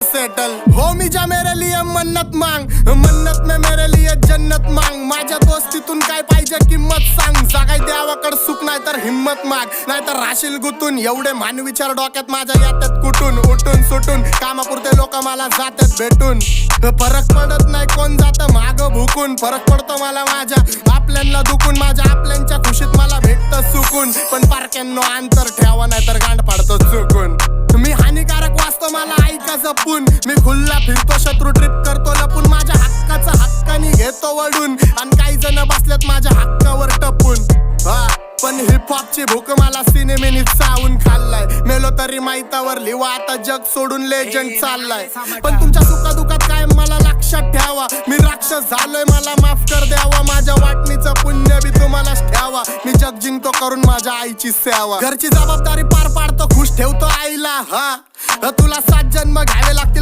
Settle हो मी जा मेरे लिए मन्नत मांग, मन्नत में मेरे लिए जन्नत मांग. माझ्या दोस्तीतून काय पाहिजे किंमत सांग. जागाय देवाकड सुख नाही तर हिम्मत माग, नाहीतर राशील गुतून. एवढे मान विचार डोक्यात माझ्या येतात कुठून, उठून सुटून. कामापुरते लोक मला जातात भेटून. फरक पडत नाही कोण जातं माग भुकून. फरक पडतो मला माझ्या आपल्यांना दुखून. माझ्या आपल्यांच्या खुशीत मला भेटतं सुकून. पण पारक्यांनो अंतर ठेवा नाही तर गांड पाडतो चुकून. मी हानिकारक वाचतो मला ऐका जपून. मी खुल्ला फिरतो शत्रू ट्रिप करतो लपून. माझ्या हक्काचा हक्कानी घेतो वडून. आणि काही जण बसलेत माझ्या हक्कावर टपून. पण हिपहॉपची भूक मला सिनेमेनी चावून खाल्लाय. मेलो तरी माहितावर लिवा आता जग सोडून लेजंड चाललाय. पण तुमच्या सुखादुखात काय मला लक्षात ठेवा. मी राक्षस झालोय मला माफ कर द्यावा. माझ्या वाटणीचं पुण्य बी तुम्हालाच ठेवा. मी जग जिंकतो करून माझ्या आईची सेवा. घरची जबाबदारी पार पाडतो खुश ठेवतो आईला. तुला 7 जन्म घ्यावे लागतील